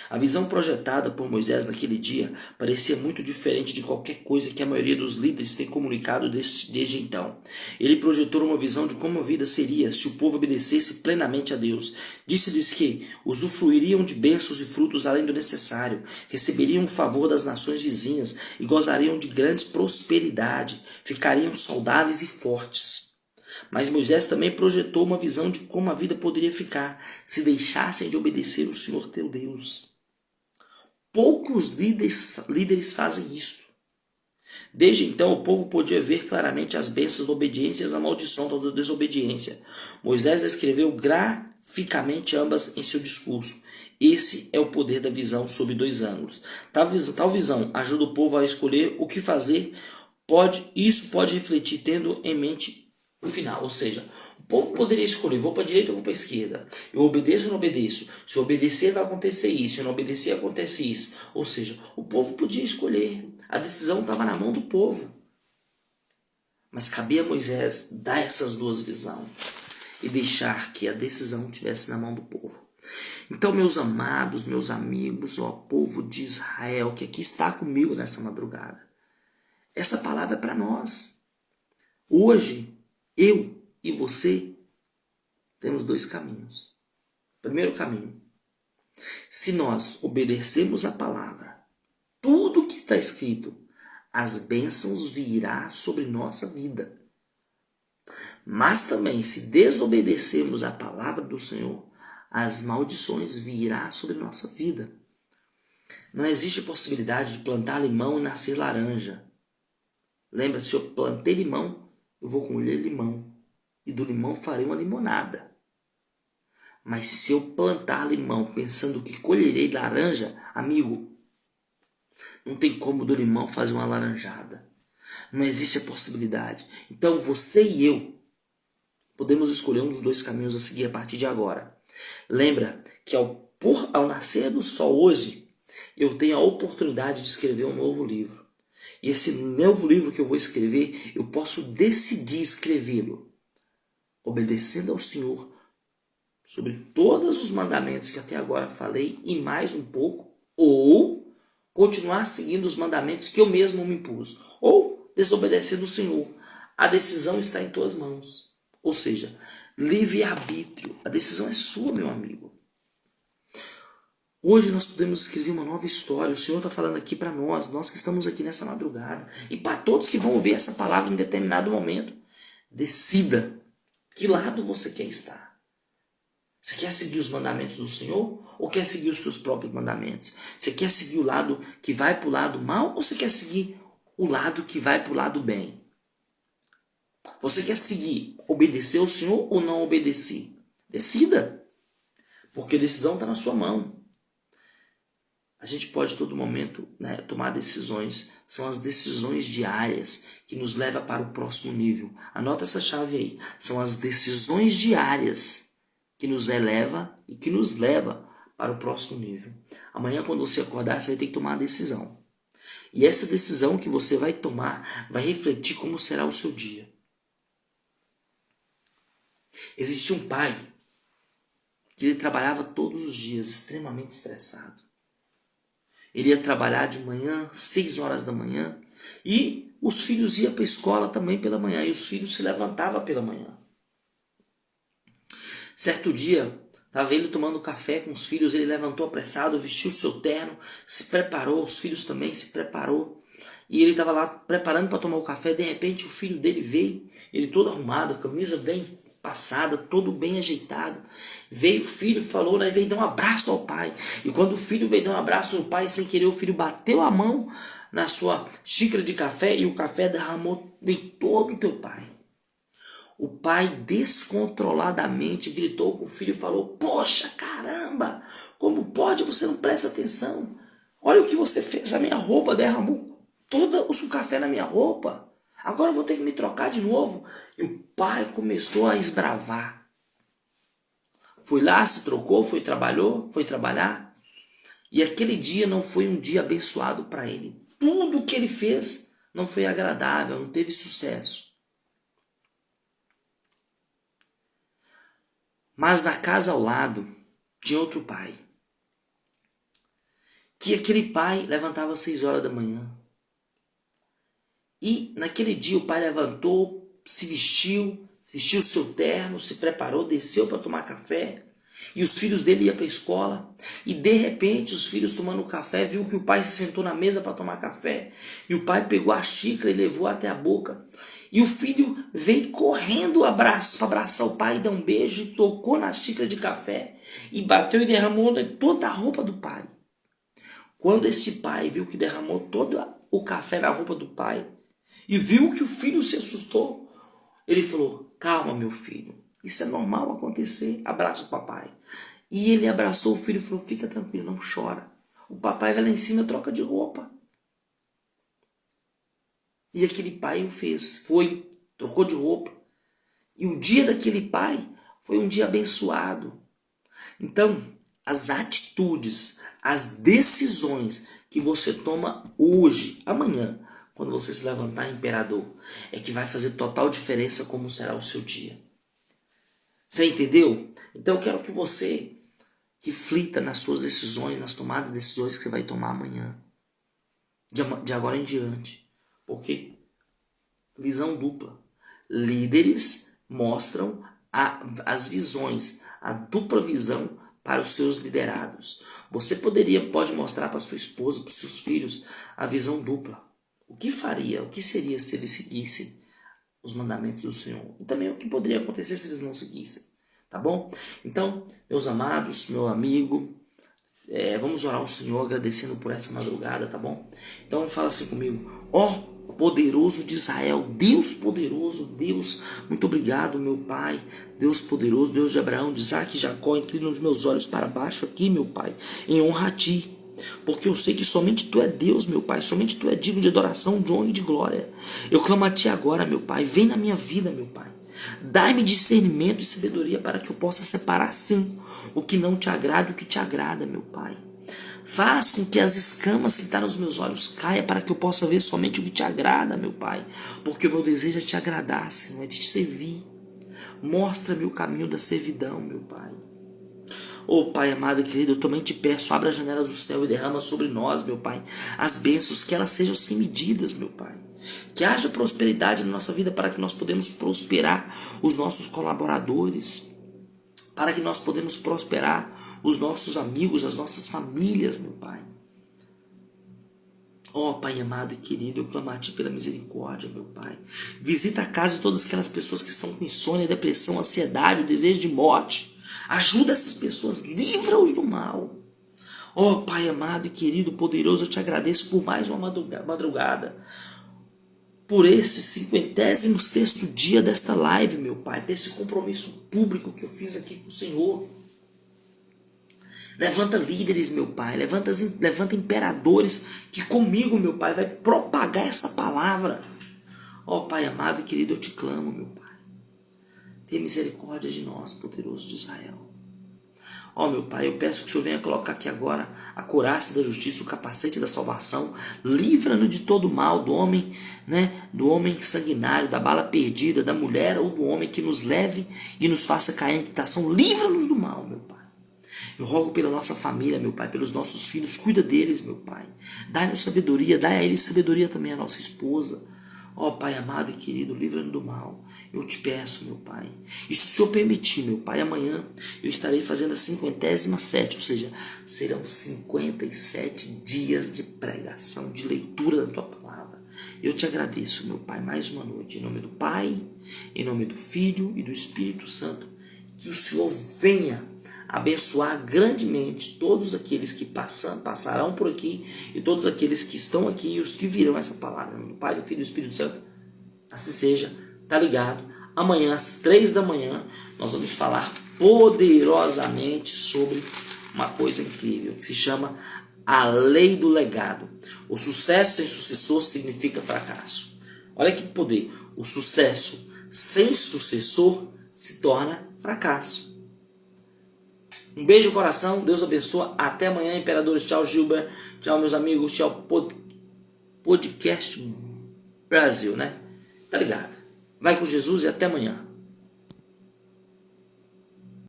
A visão projetada por Moisés naquele dia parecia muito diferente de qualquer coisa que a maioria dos líderes tem comunicado desde então. Ele projetou uma visão de como a vida seria se o povo obedecesse plenamente a Deus. Disse-lhes que usufruiriam de bênçãos e frutos além do necessário, receberiam o favor das nações vizinhas e gozariam de grande prosperidade, ficariam saudáveis e fortes. Mas Moisés também projetou uma visão de como a vida poderia ficar se deixassem de obedecer o Senhor teu Deus. Poucos líderes fazem isto. Desde então o povo podia ver claramente as bênçãos da obediência e a maldição da desobediência. Moisés escreveu graficamente ambas em seu discurso. Esse é o poder da visão sob dois ângulos. Tal visão ajuda o povo a escolher o que fazer. Isso pode refletir tendo em mente o final, ou seja, o povo poderia escolher, vou para a direita ou vou para a esquerda, eu obedeço ou não obedeço, se eu obedecer vai acontecer isso, se eu não obedecer acontece isso, ou seja, o povo podia escolher, a decisão estava na mão do povo, mas cabia a Moisés dar essas duas visões e deixar que a decisão estivesse na mão do povo. Então, meus amados, meus amigos, ó povo de Israel, que aqui está comigo nessa madrugada, essa palavra é para nós. Hoje, eu e você temos dois caminhos. Primeiro caminho, se nós obedecermos a palavra, tudo que está escrito, as bênçãos virá sobre nossa vida. Mas também, se desobedecermos a palavra do Senhor, as maldições virá sobre nossa vida. Não existe possibilidade de plantar limão e nascer laranja. Lembra, se eu plantei limão, eu vou colher limão. E do limão farei uma limonada. Mas se eu plantar limão pensando que colherei laranja, amigo, não tem como do limão fazer uma laranjada. Não existe a possibilidade. Então você e eu podemos escolher um dos dois caminhos a seguir a partir de agora. Lembra que ao nascer do sol hoje, eu tenho a oportunidade de escrever um novo livro. E esse novo livro que eu vou escrever, eu posso decidir escrevê-lo obedecendo ao Senhor sobre todos os mandamentos que até agora falei e mais um pouco, ou continuar seguindo os mandamentos que eu mesmo me impus, ou desobedecer do Senhor. A decisão está em tuas mãos. Ou seja, livre-arbítrio. A decisão é sua, meu amigo. Hoje nós podemos escrever uma nova história. O Senhor está falando aqui para nós que estamos aqui nessa madrugada, e para todos que vão ouvir essa palavra em determinado momento. Decida que lado você quer estar. Você quer seguir os mandamentos do Senhor ou quer seguir os seus próprios mandamentos? Você quer seguir o lado que vai para o lado mal ou você quer seguir o lado que vai para o lado bem? Você quer seguir, obedecer ao Senhor ou não obedecer? Decida, porque a decisão está na sua mão. A gente pode a todo momento, né, tomar decisões. São as decisões diárias que nos levam para o próximo nível. Anota essa chave aí. São as decisões diárias que nos eleva e que nos leva para o próximo nível. Amanhã, quando você acordar, você vai ter que tomar uma decisão. E essa decisão que você vai tomar vai refletir como será o seu dia. Existia um pai que ele trabalhava todos os dias, extremamente estressado. Ele ia trabalhar de manhã, 6 horas da manhã, e os filhos iam para a escola também pela manhã, e os filhos se levantavam pela manhã. Certo dia, estava ele tomando café com os filhos, ele levantou apressado, vestiu seu terno, se preparou, os filhos também se preparou, e ele estava lá preparando para tomar o café. De repente o filho dele veio, ele todo arrumado, camisa bem passada, todo bem ajeitado. Veio o filho, falou, né, veio dar um abraço ao pai. E quando o filho veio dar um abraço ao pai, sem querer, o filho bateu a mão na sua xícara de café e o café derramou em todo o teu pai. O pai descontroladamente gritou com o filho e falou: poxa, caramba, como pode? Você não presta atenção. Olha o que você fez, a minha roupa derramou todo o café na minha roupa. Agora eu vou ter que me trocar de novo. E o pai começou a esbravar. Foi lá, se trocou, foi trabalhar. E aquele dia não foi um dia abençoado para ele. Tudo o que ele fez não foi agradável, não teve sucesso. Mas na casa ao lado tinha outro pai. Que aquele pai levantava às 6 horas da manhã. E naquele dia o pai levantou, se vestiu seu terno, se preparou, desceu para tomar café. E os filhos dele iam para a escola. E de repente os filhos tomando café, viu que o pai se sentou na mesa para tomar café. E o pai pegou a xícara e levou até a boca. E o filho veio correndo para abraçar o pai, dar um beijo, e tocou na xícara de café. E bateu e derramou toda a roupa do pai. Quando esse pai viu que derramou todo o café na roupa do pai, e viu que o filho se assustou, ele falou: calma, meu filho, isso é normal acontecer, abraça o papai. E ele abraçou o filho e falou: fica tranquilo, não chora, o papai vai lá em cima, troca de roupa. E aquele pai o fez, trocou de roupa. E o dia daquele pai foi um dia abençoado. Então, as atitudes, as decisões que você toma hoje, amanhã, quando você se levantar imperador, é que vai fazer total diferença como será o seu dia. Você entendeu? Então eu quero que você reflita nas suas decisões, nas tomadas de decisões que você vai tomar amanhã, de agora em diante. Porque visão dupla. Líderes mostram as visões, a dupla visão para os seus liderados. Você pode mostrar para sua esposa, para os seus filhos, a visão dupla. O que seria se eles seguissem os mandamentos do Senhor? E também o que poderia acontecer se eles não seguissem. Tá bom? Então, meus amados, meu amigo, vamos orar ao Senhor agradecendo por essa madrugada, tá bom? Então fala assim comigo: ó poderoso de Israel, Deus poderoso, Deus, muito obrigado, meu Pai, Deus poderoso, Deus de Abraão, de Isaac e Jacó, inclina os meus olhos para baixo aqui, meu Pai, em honra a Ti, porque eu sei que somente Tu é Deus, meu Pai, somente Tu é digno de adoração, de honra e de glória. Eu clamo a Ti agora, meu Pai, vem na minha vida, meu Pai, dai-me discernimento e sabedoria para que eu possa separar sim o que não Te agrada e o que Te agrada, meu Pai. Faz com que as escamas que estão nos meus olhos caia para que eu possa ver somente o que Te agrada, meu Pai. Porque o meu desejo é Te agradar, Senhor, é Te servir. Mostra-me o caminho da servidão, meu Pai. Oh Pai amado e querido, eu também te peço, abra as janelas do céu e derrama sobre nós, meu Pai, as bênçãos, que elas sejam sem medidas, meu Pai. Que haja prosperidade na nossa vida para que nós podemos prosperar os nossos colaboradores, para que nós podemos prosperar os nossos amigos, as nossas famílias, meu Pai. Ó Pai amado e querido, eu clamo a Ti pela misericórdia, meu Pai. Visita a casa de todas aquelas pessoas que estão com insônia, depressão, ansiedade, o desejo de morte. Ajuda essas pessoas, livra-os do mal. Ó Pai amado e querido, poderoso, eu te agradeço por mais uma madrugada. Por esse 56º dia desta live, meu Pai. Por esse compromisso público que eu fiz aqui com o Senhor. Levanta líderes, meu Pai. Levanta imperadores que comigo, meu Pai, vai propagar essa palavra. Ó Pai amado e querido, eu te clamo, meu Pai. Tenha misericórdia de nós, poderoso de Israel. Ó meu Pai, eu peço que o Senhor venha colocar aqui agora a couraça da justiça, o capacete da salvação. Livra-nos de todo mal, do homem, né, do homem sanguinário, da bala perdida, da mulher ou do homem que nos leve e nos faça cair em tentação. Livra-nos do mal, meu Pai. Eu rogo pela nossa família, meu Pai, pelos nossos filhos, cuida deles, meu Pai. Dá-nos sabedoria, dá a eles sabedoria também, a nossa esposa. Ó Pai amado e querido, livra-nos do mal. Eu te peço, meu Pai. E se o Senhor permitir, meu Pai, amanhã eu estarei fazendo a 57ª, ou seja, serão 57 dias de pregação, de leitura da Tua Palavra. Eu te agradeço, meu Pai, mais uma noite. Em nome do Pai, em nome do Filho e do Espírito Santo. Que o Senhor venha abençoar grandemente todos aqueles que passarão por aqui e todos aqueles que estão aqui e os que virão essa palavra. Em nome do Pai, do Filho e do Espírito Santo. Assim seja, tá ligado? Amanhã às 3 da manhã nós vamos falar poderosamente sobre uma coisa incrível que se chama a lei do legado. O sucesso sem sucessor significa fracasso. Olha que poder. O sucesso sem sucessor se torna fracasso. Um beijo no coração, Deus abençoe. Até amanhã, imperadores. Tchau, Gilber. Tchau, meus amigos. Tchau, Podcast Brasil, né? Tá ligado? Vai com Jesus e até amanhã.